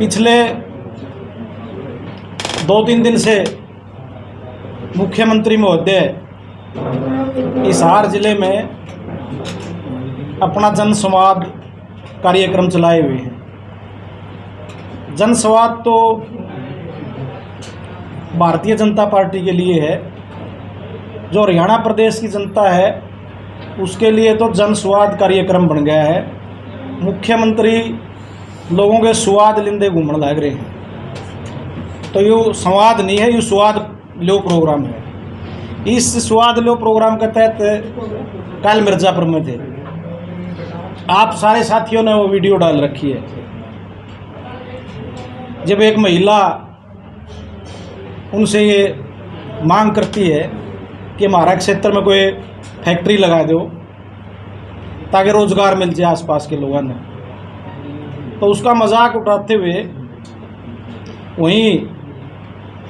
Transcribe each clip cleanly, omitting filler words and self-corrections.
पिछले 2-3 दिन से मुख्यमंत्री महोदय हिसार जिले में अपना जनसंवाद कार्यक्रम चलाए हुए हैं। जनसंवाद तो भारतीय जनता पार्टी के लिए है, जो हरियाणा प्रदेश की जनता है उसके लिए तो जनसंवाद कार्यक्रम बन गया है। मुख्यमंत्री लोगों के स्वाद लिंदे घूमने लग रहे हैं, तो ये संवाद नहीं है, ये स्वाद लो प्रोग्राम है। इस स्वाद लो प्रोग्राम के तहत कल मिर्ज़ापुर में थे, आप सारे साथियों ने वो वीडियो डाल रखी है। जब एक महिला उनसे ये मांग करती है कि हमारा क्षेत्र में कोई फैक्ट्री लगा दो ताकि रोज़गार मिल जाए आसपास के लोगों ने, तो उसका मजाक उठाते हुए वहीं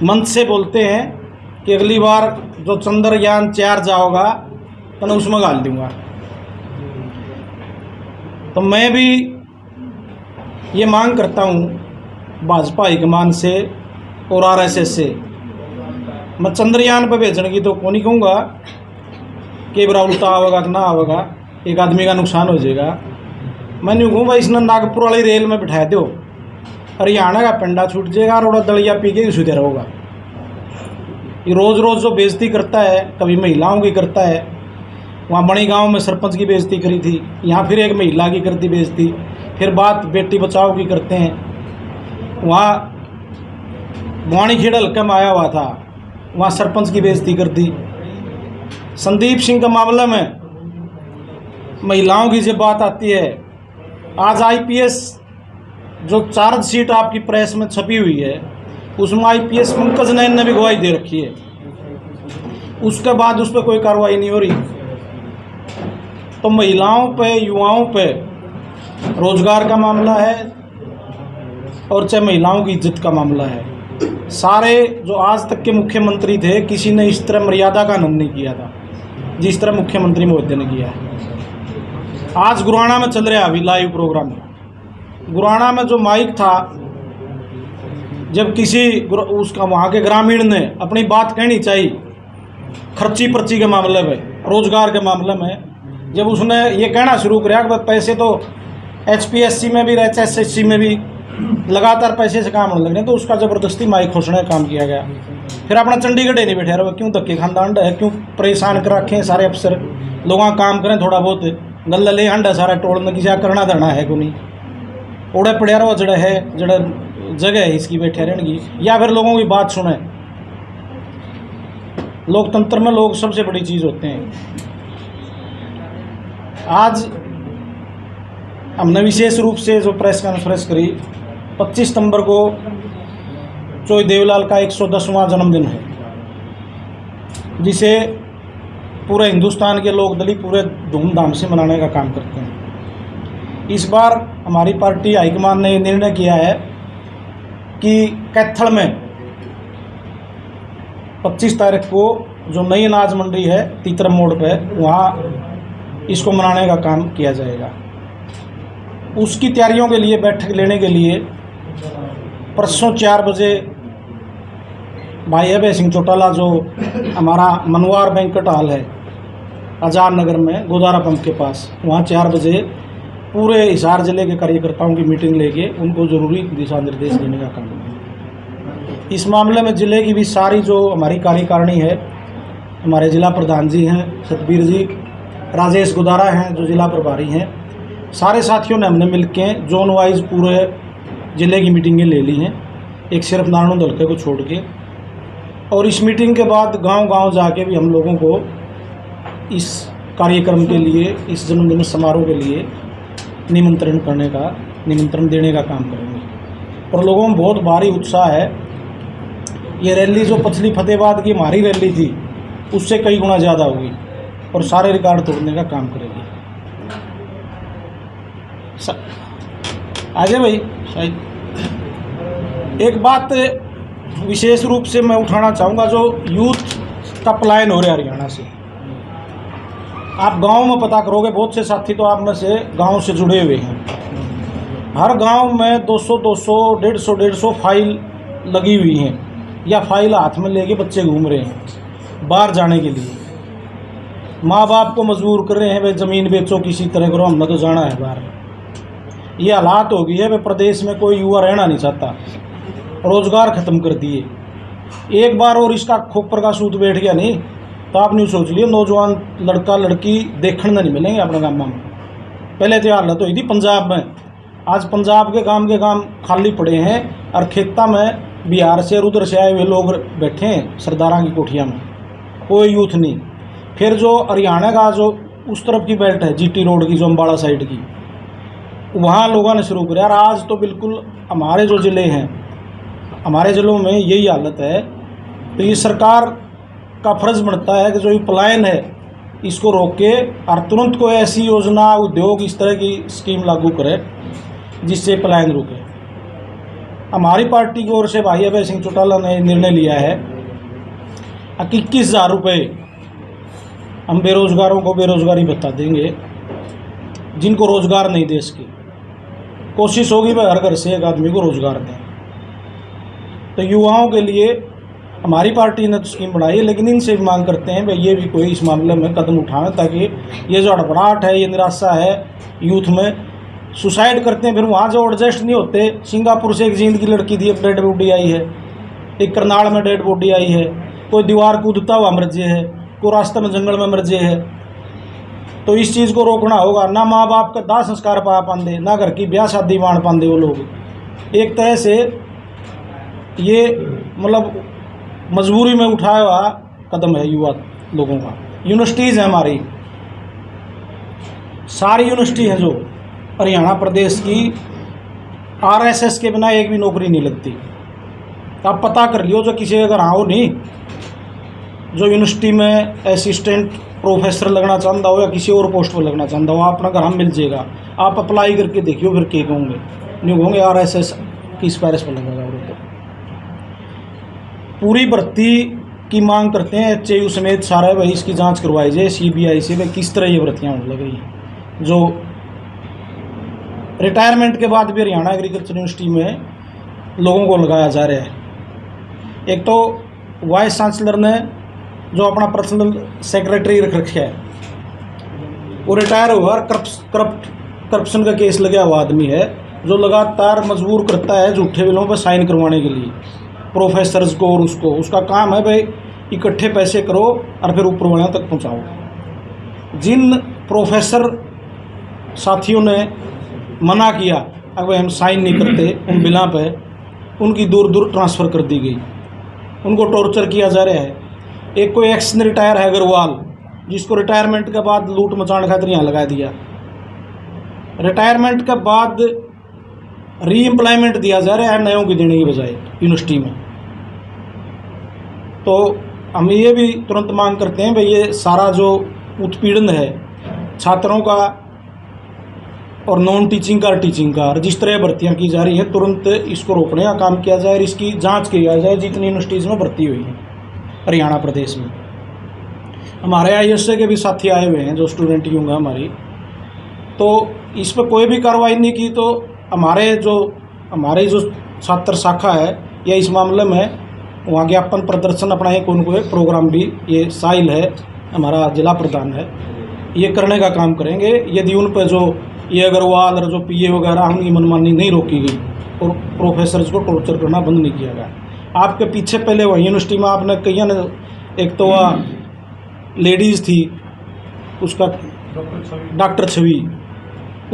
मंच से बोलते हैं कि अगली बार जो चंद्रयान 4 जाओगा तो मैं उसमें गाल दूंगा। तो मैं भी ये मांग करता हूँ भाजपा हाईकमान से और आरएसएस से, मैं चंद्रयान पर भेजने की तो कौन नहीं कहूँगा कि बड़ा उल्टा आवेगा कि ना आवेगा, एक आदमी का नुकसान हो जाएगा। मैं नहीं कहूँगा इसने नागपुर वाली रेल में बिठा दो, हरियाणा का पंडा छूट जाएगा और दलिया पी के सुधे रहोगा। ये रोज़ रोज़ जो बेइज्जती करता है, कभी महिलाओं की करता है, वहाँ बड़ी गांव में सरपंच की बेइज्जती करी थी, यहाँ फिर एक महिला की करती बेइज्जती, फिर बात बेटी बचाओ की करते हैं। वहाँ बुआनीखेड़ा हल्के में आया हुआ था, वहाँ सरपंच की बेइज्जती कर दी। संदीप सिंह के मामले में महिलाओं की जब बात आती है, आज आईपीएस जो चार्जशीट आपकी प्रेस में छपी हुई है उसमें आईपीएस पंकज नैन ने भी गवाही दे रखी है, उसके बाद उस पर कोई कार्रवाई नहीं हो रही। तो महिलाओं पे, युवाओं पे रोजगार का मामला है और चाहे महिलाओं की इज्जत का मामला है, सारे जो आज तक के मुख्यमंत्री थे किसी ने इस तरह मर्यादा का हनन नहीं किया था जिस तरह मुख्यमंत्री महोदय ने किया है। आज गुरुआना में चल रहा है अभी लाइव प्रोग्राम में। गुरुआना में जो माइक था, जब किसी उसका वहाँ के ग्रामीण ने अपनी बात कहनी चाहिए खर्ची पर्ची के मामले में, रोजगार के मामले में, जब उसने ये कहना शुरू किया कि पैसे तो एचपीएससी में भी, एचएसएससी में भी लगातार पैसे से काम होने लगे, तो उसका ज़बरदस्ती माइक खोसने का काम किया गया। फिर अपना चंडीगढ़ ही नहीं बैठे रहे, क्यों धक्के खानदान है, क्यों परेशान कर रखे हैं सारे अफसर, लोगों का काम करें थोड़ा बहुत, गल ले हंडा सारा टोल में किसी करना धरना है को नहीं, उड़े पड़े रहो जड़ा है, जड़ा जगह है इसकी बैठे रहने की, या फिर लोगों की बात सुने। लोकतंत्र में लोग सबसे बड़ी चीज़ होते हैं। आज हमने विशेष रूप से जो प्रेस कॉन्फ्रेंस करी, 25 सितंबर को चोई देवलाल का 110वां जन्मदिन है, जिसे पूरे हिंदुस्तान के लोग दली पूरे धूमधाम से मनाने का काम करते हैं। इस बार हमारी पार्टी हाईकमान ने निर्णय किया है कि कैथल में 25 तारीख को जो नई अनाज मंडी है तीतरम मोड़ पे, वहाँ इसको मनाने का काम किया जाएगा। उसकी तैयारियों के लिए, बैठक लेने के लिए परसों 4 बजे भाई अभय सिंह चौटाला, जो हमारा मनवार बैंक्वेट हॉल है आजाद नगर में गोदारा पंप के पास, वहाँ 4 बजे पूरे हिसार जिले के कार्यकर्ताओं की मीटिंग लेके उनको ज़रूरी दिशा निर्देश देने का काम है। इस मामले में ज़िले की भी सारी जो हमारी कार्यकारिणी है, हमारे जिला प्रधान जी हैं सतबीर जी, राजेश गोदारा हैं जो जिला प्रभारी हैं, सारे साथियों ने हमने मिलके जोन वाइज पूरे ज़िले की मीटिंगें ले ली हैं, एक सिर्फ नारायण हल्के को छोड़ के। और इस मीटिंग के बाद गांव-गांव जाके भी हम लोगों को इस कार्यक्रम के लिए, इस जन्मदिन समारोह के लिए निमंत्रण देने का काम करेंगे। और लोगों में बहुत भारी उत्साह है। ये रैली जो पिछली फतेहाबाद की हमारी रैली थी उससे कई गुना ज़्यादा होगी और सारे रिकॉर्ड तोड़ने का काम करेगी। आगे भाई शायद एक बात विशेष रूप से मैं उठाना चाहूँगा, जो यूथ का पलायन हो रहा है हरियाणा से। आप गांव में पता करोगे, बहुत से साथी तो आप में से गांव से जुड़े हुए हैं। हर गांव में 200-200, 150-150 फाइल लगी हुई हैं, या फाइल हाथ में लेके बच्चे घूम रहे हैं बाहर जाने के लिए। माँ बाप को मजबूर कर रहे हैं, भाई ज़मीन बेचो, किसी तरह करो, हमने तो जाना है बाहर। ये हालात हो गई है, भाई प्रदेश में कोई युवा रहना नहीं चाहता, रोज़गार ख़त्म कर दिए। एक बार और इसका खोपर का सूत बैठ गया नहीं तो आपने सोच लिया नौजवान लड़का लड़की देखने नहीं मिलेंगे अपने गाँव में। पहले तो हालत हुई थी पंजाब में, आज पंजाब के काम खाली पड़े हैं और खेता में बिहार से उधर से आए हुए लोग बैठे हैं सरदारा की कोठिया में, कोई यूथ नहीं। फिर जो हरियाणा का जो उस तरफ की बेल्ट है, जीटी रोड की, जो अम्बाड़ा साइड की, वहाँ लोगों ने शुरू किया। और आज तो बिल्कुल हमारे जो ज़िले हैं, हमारे ज़िलों में यही हालत है। तो ये सरकार का फर्ज बनता है कि जो ये पलायन है इसको रोके और तुरंत कोई ऐसी योजना, उद्योग, इस तरह की स्कीम लागू करे जिससे पलायन रुके। हमारी पार्टी की ओर से भाई अभय सिंह चौटाला ने निर्णय लिया है कि 21,000 रुपये हम बेरोजगारों को बेरोजगारी बता देंगे, जिनको रोजगार नहीं दे सके। कोशिश होगी भाई हर घर से एक आदमी को रोजगार दें। तो युवाओं के लिए हमारी पार्टी ने तो स्कीम बनाई है, लेकिन इनसे भी मांग करते हैं भाई ये भी कोई इस मामले में कदम उठाना, ताकि ये जो हड़बड़ाहट है, ये निराशा है यूथ में, सुसाइड करते हैं फिर वहाँ जो एडजस्ट नहीं होते। सिंगापुर से एक जींद की लड़की थी, एक डेड बॉडी आई है, एक करनाल में डेड बॉडी आई है, कोई दीवार कूदता हुआ मर जे है, कोई रास्ते में जंगल में मर जे है। तो इस चीज़ को रोकना होगा। ना माँ बाप का दाह संस्कार पा पाते, ना घर की ब्याह शादी माण पाते वो लोग। एक तरह से ये मतलब मजबूरी में उठाया हुआ कदम है युवा लोगों का। यूनिवर्सिटीज़ है हमारी, सारी यूनिवर्सिटी हैं जो हरियाणा प्रदेश की, आरएसएस के बिना एक भी नौकरी नहीं लगती। आप पता कर लियो, जो किसी अगर आओ नहीं, जो यूनिवर्सिटी में असिस्टेंट प्रोफेसर लगना चाहता हो या किसी और पोस्ट पर लगना चाहता हो, अपना घर हम मिल जाएगा। आप अप्लाई करके देखियो, फिर क्या कहोगे, नहीं कहोगे आरएसएस की सिफारिश पर लगेगा। और तो पूरी भर्ती की मांग करते हैं, एचएयू समेत सारा, भाई इसकी जांच करवाई जाए सीबीआई से, भाई किस तरह ये भर्तियाँ होने लग रही हैं। जो रिटायरमेंट के बाद भी हरियाणा एग्रीकल्चर यूनिवर्सिटी में लोगों को लगाया जा रहा है। एक तो वाइस चांसलर ने जो अपना पर्सनल सेक्रेटरी रख रखा है, वो रिटायर हुआ और करप्शन का केस लगा हुआ आदमी है, जो लगातार मजबूर करता है झूठे बिलों पर साइन करवाने के लिए प्रोफेसर्स को और उसको। उसका काम है भाई इकट्ठे पैसे करो और फिर ऊपर वालों तक पहुंचाओ। जिन प्रोफेसर साथियों ने मना किया अगर हम साइन नहीं करते उन बिलों पे, उनकी दूर दूर ट्रांसफ़र कर दी गई, उनको टॉर्चर किया जा रहा है। एक कोई एक्स रिटायर है अग्रवाल, जिसको रिटायरमेंट के बाद लूट मचाने खातिर यहाँ लगा दिया। रिटायरमेंट के बाद री एम्प्लॉयमेंट दिया जा रहा है नयों की देने की बजाय यूनिवर्सिटी में। तो हम ये भी तुरंत मांग करते हैं भाई ये सारा जो उत्पीड़न है छात्रों का और नॉन टीचिंग का और टीचिंग का, जिस तरह भर्तियाँ की जा रही हैं, तुरंत इसको रोकने का काम किया जाए और इसकी जांच किया जाए जितनी यूनिवर्सिटीज़ में भर्ती हुई है हरियाणा प्रदेश में। हमारे आईएसए के भी साथी आए हुए हैं जो स्टूडेंट यूँ हमारी, तो इस पर कोई भी कार्रवाई नहीं की तो हमारी जो छात्र शाखा है या इस मामले में वहाँ ज्ञापन प्रदर्शन अपना एक उनको एक प्रोग्राम भी, ये साहिल है हमारा जिला प्रधान है, ये करने का काम करेंगे यदि उन पर जो ये अग्रवाल और जो पीए वगैरह उनकी मनमानी नहीं रोकी गई और प्रोफेसर्स को टॉर्चर करना बंद नहीं किया गया। आपके पीछे पहले वही यूनिवर्सिटी में आपने कई ने, एक तो वह लेडीज़ थी, उसका डॉक्टर छवि,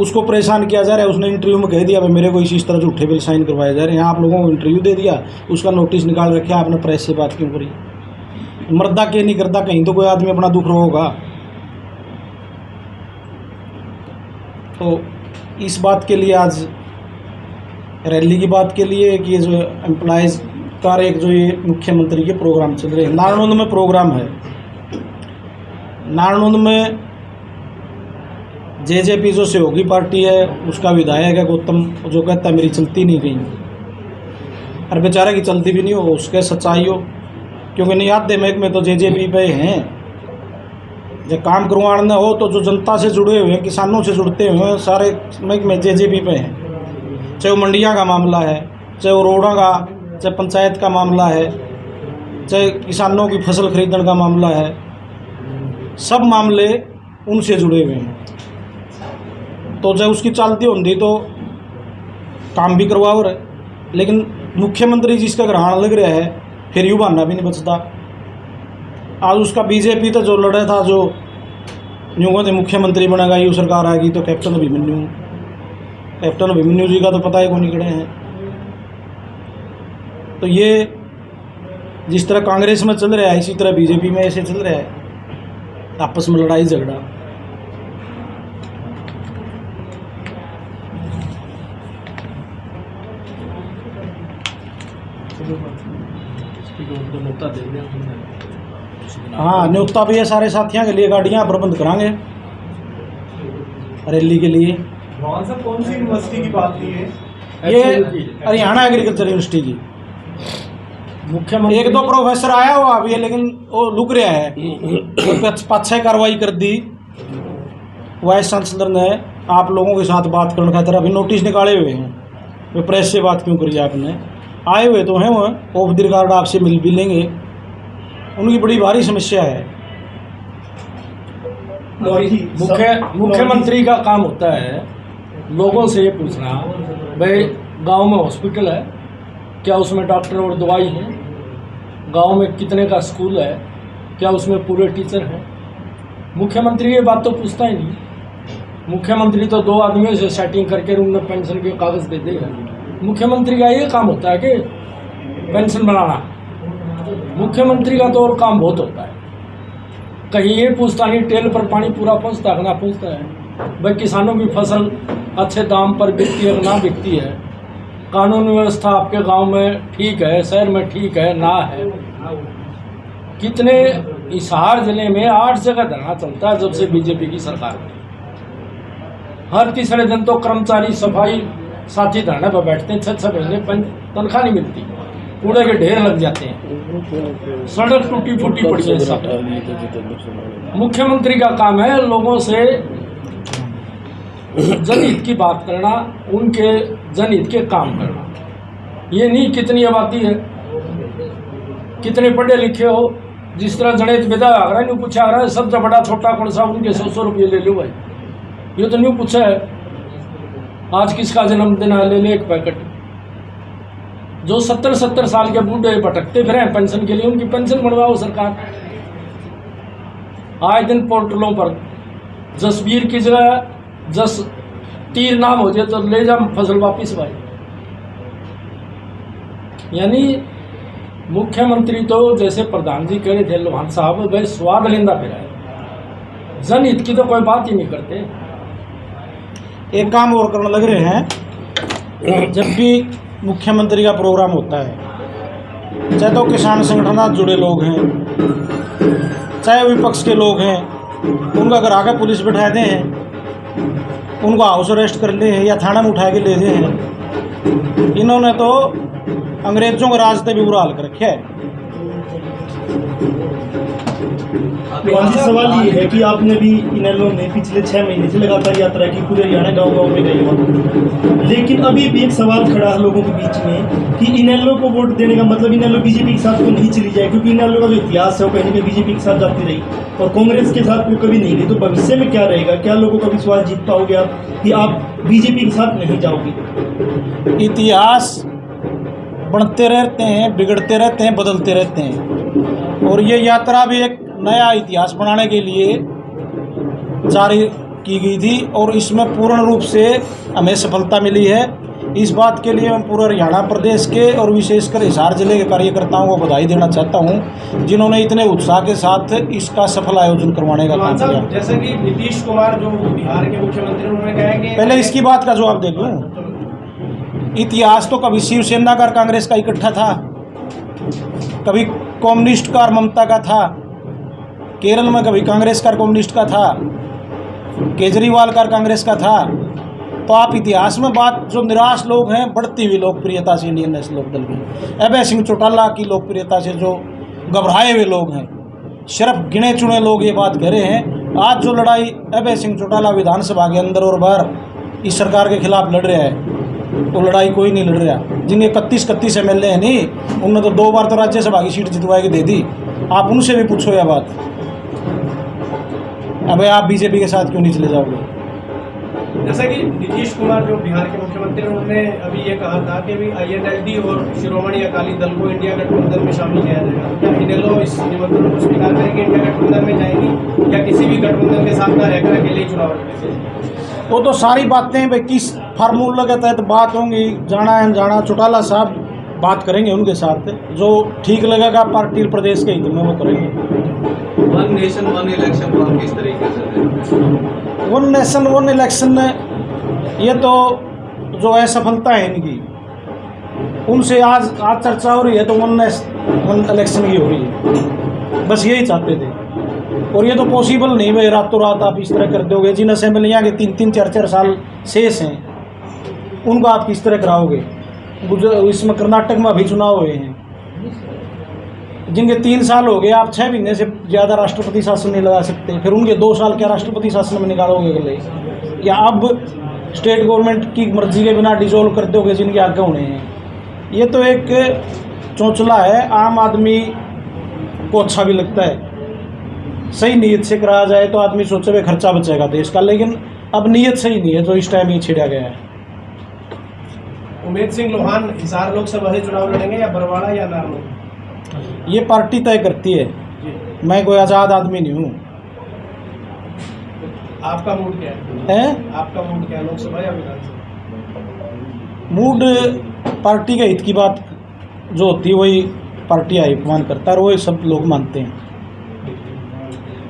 उसको परेशान किया जा रहा है। उसने इंटरव्यू में कह दिया भाई मेरे को इस तरह झूठे बिल साइन करवाए जा रहे हैं। आप लोगों को इंटरव्यू दे दिया, उसका नोटिस निकाल रखे, आपने प्रेस से बात क्यों करी? मर्दा के नहीं करता, कहीं तो कोई आदमी अपना दुख रो होगा। तो इस बात के लिए आज रैली की बात के लिए कि ये जो एम्प्लॉयज़ का एक जो ये मुख्यमंत्री के प्रोग्राम चल रहे हैं, नारनौंद में प्रोग्राम है। नारनौंद में जेजेपी जो सहयोगी पार्टी है उसका विधायक है गौतम, जो कहता है मेरी चलती नहीं गई, और बेचारा की चलती भी नहीं हो, उसके सच्चाई हो, क्योंकि नियात महकमे तो जेजेपी पे हैं। जब काम करवाना हो तो जो जनता से जुड़े हुए हैं, किसानों से जुड़ते हुए हैं, सारे महकमे जेजेपी पे हैं। चाहे वो मंडियाँ का मामला है, चाहे वो रोडों का, चाहे पंचायत का मामला है, चाहे किसानों की फसल खरीदने का मामला है, सब मामले उनसे जुड़े हुए हैं। तो जब उसकी चलती होती तो काम भी करवाओ रहे, लेकिन मुख्यमंत्री जिसका ग्रहण लग रहा है फिर यूँ बहाना भी नहीं बचता। आज उसका बीजेपी तो जो लड़ा था, जो यूँ कहते मुख्यमंत्री बनेगा, यू सरकार आएगी तो कैप्टन अभिमन्यु जी का तो पता ही कौन निकले हैं। तो ये जिस तरह कांग्रेस में चल रहा है इसी तरह बीजेपी में ऐसे चल रहा है, आपस में लड़ाई झगड़ा। हाँ, न्योता भी है सारे साथियों के लिए, गाड़ियाँ प्रबंध कराएंगे रैली के लिए। कौन सी यूनिवर्सिटी की बात की है? ये हरियाणा एग्रीकल्चर यूनिवर्सिटी की। मुख्यमंत्री 1-2 प्रोफेसर आया हुआ अभी है, लेकिन वो लुक रहा है। तो 5-6 कार्रवाई कर दी वाइस चांसलर ने, आप लोगों के साथ बात करने खातिर अभी नोटिस निकाले हुए हैं। वे प्रेस से बात क्यों करी आपने? आए हुए तो हैं, वो ऑफ द रिकॉर्ड आपसे मिल भी लेंगे। उनकी बड़ी भारी समस्या है। मुख्यमंत्री का काम होता है लोगों से ये पूछना, भाई गांव में हॉस्पिटल है क्या, उसमें डॉक्टर और दवाई है? गांव में कितने का स्कूल है क्या, उसमें पूरे टीचर हैं? मुख्यमंत्री ये बात तो पूछता ही नहीं। मुख्यमंत्री तो 2 आदमियों से सेटिंग करके उन्हें पेंशन के कागज़ दे देगा। मुख्यमंत्री का ये काम होता है कि पेंशन बनाना। मुख्यमंत्री का तो और काम बहुत होता है। कहीं ये पूछता नहीं टेल पर पानी पूरा पहुँचता है ना पहुँचता है, भाई किसानों की फसल अच्छे दाम पर बिकती है ना बिकती है, कानून व्यवस्था आपके गांव में ठीक है, शहर में ठीक है ना है। कितने हिसार जिले में 8 जगह धरना चलता है जब से बीजेपी की सरकार है। हर तीसरे दिन तो कर्मचारी सफाई साथी धरने पर बैठते हैं, 6-6 महीने तनख्वाह नहीं मिलती, कूड़े के ढेर लग जाते हैं, सड़क टूटी फूटी पड़ी है सब। मुख्यमंत्री का काम है लोगों से जनहित की बात करना, उनके जनहित के काम करना। ये नहीं कितनी आबादी है, कितने पढ़े लिखे हो। जिस तरह गणेश विदा आ रहा है न्यू पूछा आ रहा है सबसे बड़ा छोटा कौन सा, उनके 100 रुपये ले लो भाई, ये तो न्यू पूछा है। आज किसका जन्मदिन है, ले ले 1 पैकेट। जो 70-70 साल के बूढ़े भटकते फिर हैं पेंशन के लिए, उनकी पेंशन बनवाओ सरकार। आए दिन पोर्टलों पर जसवीर की जगह जस तीर नाम हो जाए तो ले जा फसल वापिस भाई। यानी मुख्यमंत्री तो जैसे प्रधान जी कह रहे थे लोहान साहब, भाई स्वाद लेंदा फिर है, जनहित की तो कोई बात ही नहीं करते। एक काम और करने लग रहे हैं, जब भी मुख्यमंत्री का प्रोग्राम होता है, चाहे तो किसान संगठन से जुड़े लोग हैं, चाहे विपक्ष के लोग हैं, उनका घर आकर पुलिस बैठाते हैं, उनको हाउस अरेस्ट कर ले हैं या थाना में उठा के ले गए हैं। इन्होंने तो अंग्रेजों के राज से भी बुरा हाल कर रखा है। सवाल ये है कि आपने भी इनेलो में पिछले 6 महीने से लगातार यात्रा की, पूरे हरियाणा गांव-गांव में गए हो, लेकिन अभी भी एक सवाल खड़ा है लोगों के बीच में कि इनेलो को वोट देने का मतलब इनेलो बीजेपी के साथ तो नहीं चली जाए, क्योंकि इनेलो का जो इतिहास है वो कहीं ना बीजेपी के साथ जाती रही और कांग्रेस के साथ वो कभी नहीं गई। तो भविष्य में क्या रहेगा? क्या लोगों का विश्वास जीत पाओगे आप कि आप बीजेपी के साथ नहीं जाओगे? इतिहास बढ़ते रहते हैं, बिगड़ते रहते हैं, बदलते रहते हैं, और ये यात्रा भी एक नया इतिहास बनाने के लिए जारी की गई थी और इसमें पूर्ण रूप से हमें सफलता मिली है। इस बात के लिए मैं पूरे हरियाणा प्रदेश के और विशेषकर हिसार जिले के कार्यकर्ताओं को बधाई देना चाहता हूं, जिन्होंने इतने उत्साह के साथ इसका सफल आयोजन करवाने का काम किया। जैसे कि नीतीश कुमार जो बिहार के मुख्यमंत्री, उन्होंने कहा कि पहले इसकी बात का जवाब दे दूं। इतिहास तो कभी शिवसेना का कांग्रेस का इकट्ठा था, कभी कम्युनिस्ट का और ममता का था, केरल में कभी कांग्रेस का कम्युनिस्ट का था, केजरीवाल का कांग्रेस का था। तो आप इतिहास में बात, जो निराश लोग हैं बढ़ती हुई लोकप्रियता से इंडियन नेशनल लोकदल की, अभय सिंह चौटाला की लोकप्रियता से जो घबराए हुए लोग हैं, सिर्फ गिने चुने लोग ये बात कह रहे हैं। आज जो लड़ाई अभय सिंह चौटाला विधानसभा के अंदर और बाहर इस सरकार के खिलाफ लड़ रहा है, वो लड़ाई कोई नहीं लड़ रहा। जिन्हें 31 MLA है नहीं, उन्होंने तो 2 बार तो राज्यसभा की सीट जितवा के दे दी। आप उनसे भी पूछो यह बात। अबे आप बीजेपी के साथ क्यों नहीं चले जाओगे? जैसा कि नीतीश कुमार जो बिहार के मुख्यमंत्री हैं, उन्होंने अभी ये कहा था कि अभी INLD और शिरोमणि अकाली दल को इंडिया गठबंधन में शामिल किया जाएगा। क्या इनेलो इस निमंत्रण को स्वीकार करेंगे, इंडिया गठबंधन में जाएगी, या किसी भी गठबंधन के साथ न रहकर अकेले ही चुनाव लड़ेंगे? वो तो सारी बातें भाई किस फार्मूला के तहत बात होंगी, जाना है जाना, चौटाला साहब बात करेंगे उनके साथ, जो ठीक लगेगा पार्टी प्रदेश के हित में वो करेंगे। वन नेशन वन इलेक्शन को आप किस तरीके से? वन नेशन वन इलेक्शन, ये तो जो असफलता है इनकी, उनसे आज चर्चा हो रही है तो वन इलेक्शन की हो रही है। बस यही चाहते थे, और ये तो पॉसिबल नहीं भाई, रातों रात आप इस तरह कर दोगे। जिन असेंबलियाँ के 3-3 4-4 साल शेष हैं, उनको आप किस तरह कराओगे? इसमें कर्नाटक में अभी चुनाव हुए हैं, जिनके 3 साल हो गए, आप 6 महीने से ज़्यादा राष्ट्रपति शासन नहीं लगा सकते, फिर उनके 2 साल क्या राष्ट्रपति शासन में निकालोगे अगले? या अब स्टेट गवर्नमेंट की मर्जी के बिना डिसॉल्व कर दोगे जिनके आगे होने हैं? ये तो एक चौंचला है। आम आदमी को अच्छा भी लगता है, सही नीयत से कराया जाए तो आदमी सोचे भाई खर्चा बचेगा देश का, लेकिन अब नीयत सही नहीं है जो इस टाइम ये छिड़ा गया है। उमेद सिंह लोहान हिसार लोकसभा से चुनाव लड़ेंगे या बरवाड़ा या नारनौल? ये पार्टी तय करती है, मैं कोई आज़ाद आदमी नहीं हूँ। आपका मूड क्या है? आपका मूड क्या है, लोकसभा या विधानसभा? मूड पार्टी के हित की बात जो होती है वही पार्टी हाईकमान करता है, और वही सब लोग मानते हैं।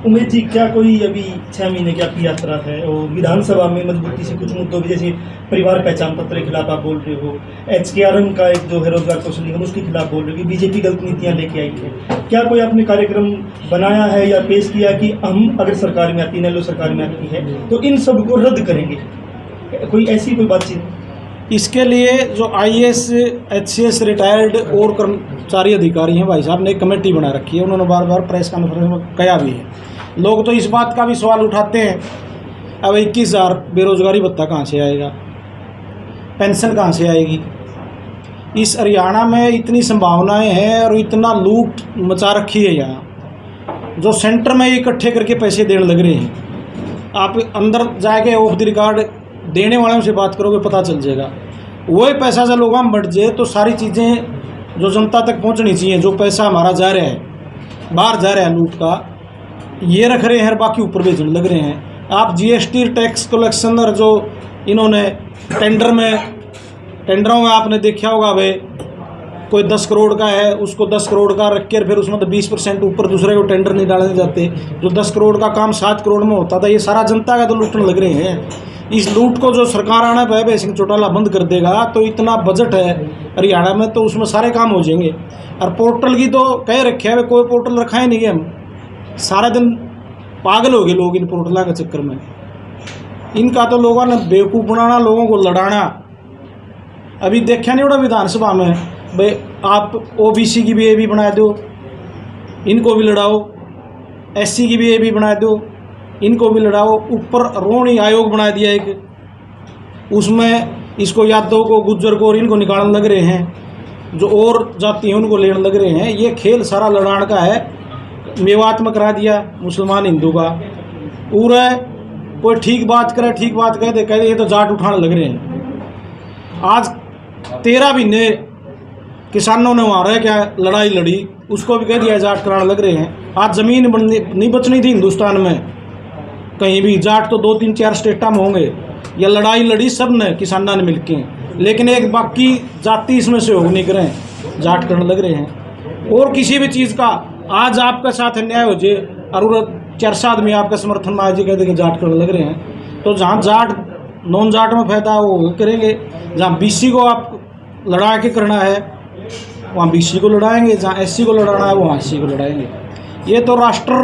उमेश जी, क्या कोई अभी 6 महीने की आपकी यात्रा है और विधानसभा में मजबूती से कुछ मुद्दों भी, जैसे परिवार पहचान पत्र के खिलाफ आप बोल रहे हो, HKRM का एक जो है रोजगार कौशल निगम, उसके खिलाफ बोल रहे हो कि बीजेपी गलत नीतियां लेके आई है, क्या कोई आपने कार्यक्रम बनाया है या पेश किया कि हम अगर सरकार में आती, इनेलो सरकार में आती है तो इन सब को रद्द करेंगे? कोई ऐसी कोई बातचीत? इसके लिए जो IAS HCS रिटायर्ड और कर्मचारी अधिकारी हैं भाई साहब ने एक कमेटी बना रखी है, उन्होंने बार बार प्रेस कॉन्फ्रेंस में कहा भी है। लोग तो इस बात का भी सवाल उठाते हैं, अब 21,000 बेरोजगारी भत्ता कहाँ से आएगा, पेंशन कहाँ से आएगी? इस हरियाणा में इतनी संभावनाएं हैं और इतना लूट मचा रखी है यहाँ, जो सेंटर में इकट्ठे करके पैसे देने लग रहे हैं। आप अंदर जाके ऑफ द रिकॉर्ड देने वालों से बात करोगे पता चल जाएगा। वही पैसा जब लोगों में बढ़ जाए तो सारी चीज़ें जो जनता तक पहुंचनी चाहिए, जो पैसा हमारा जा रहा है, बाहर जा रहा है लूट का, ये रख रहे हैं और बाकी ऊपर भेजने लग रहे हैं। आप GST टैक्स कलेक्शन और जो इन्होंने टेंडरों में आपने देखा होगा भाई, कोई 10 करोड़ का है उसको 10 करोड़ का रख कर फिर उसमें तो 20% ऊपर दूसरे को टेंडर नहीं डालने जाते। जो 10 करोड़ का काम 7 करोड़ में होता था, ये सारा जनता का तो लूटने लग रहे हैं। इस लूट को जो सरकार आना भय सिंह चौटाला बंद कर देगा तो इतना बजट है हरियाणा में, तो उसमें सारे काम हो जाएंगे। और पोर्टल की तो कह रखे है, कोई पोर्टल रखा ही नहीं है। हम सारा दिन पागल हो गए लोग इन पोर्टलों के चक्कर में। इनका तो लोगों ने बेवकूफ़ बनाना, लोगों को लड़ाना। अभी देखा नहीं उड़ा विधानसभा में भाई, आप OBC की भी ये भी बना दो, इनको भी लड़ाओ, SC की भी ये भी बना दो, इनको भी लड़ाओ। ऊपर रोहिणी आयोग बना दिया एक, उसमें इसको यादव को, गुज्जर को और इनको निकालने लग रहे हैं, जो और जाति हैं उनको लेने लग रहे हैं। ये खेल सारा लड़ान का है। मेवात में करा दिया मुसलमान हिंदू का पूरा, कोई ठीक बात करे, ठीक बात कहते ये तो जाट उठाने लग रहे हैं। आज 13 महीने किसानों ने वहाँ रह क्या लड़ाई लड़ी, उसको भी कह दिया जाट कराने लग रहे हैं। आज ज़मीन नहीं बचनी थी हिंदुस्तान में कहीं भी, जाट तो 2-3-4 स्टेटा में होंगे। या लड़ाई लड़ी सब ने, किसानों ने मिलके, लेकिन एक बाकी जाति इसमें से हो नहीं करें, जाट करने लग रहे हैं। और किसी भी चीज़ का आज आपके साथ अन्याय हो जाए और 4 आदमी आपका समर्थन में आज कहते कि जाट करने लग रहे हैं, तो जहाँ जाट नॉन जाट में फायदा है वो करेंगे। जहाँ BC को आप लड़ा के करना है वहाँ BC को लड़ाएंगे, जहाँ SC को लड़ाना है वहाँ SC को लड़ाएंगे। ये तो राष्ट्र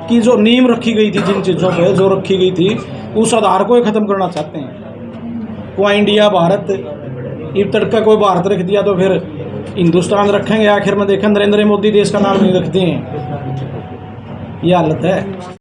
की जो नींव रखी गई थी, जिन चीज़ों पे जो रखी गई थी, उस आधार को ही ख़त्म करना चाहते हैं। कोई इंडिया भारत, ये तड़का कोई भारत रख दिया तो फिर हिंदुस्तान रखेंगे। आखिर में देखें नरेंद्र मोदी देश का नाम नहीं रखते हैं। ये हालत है।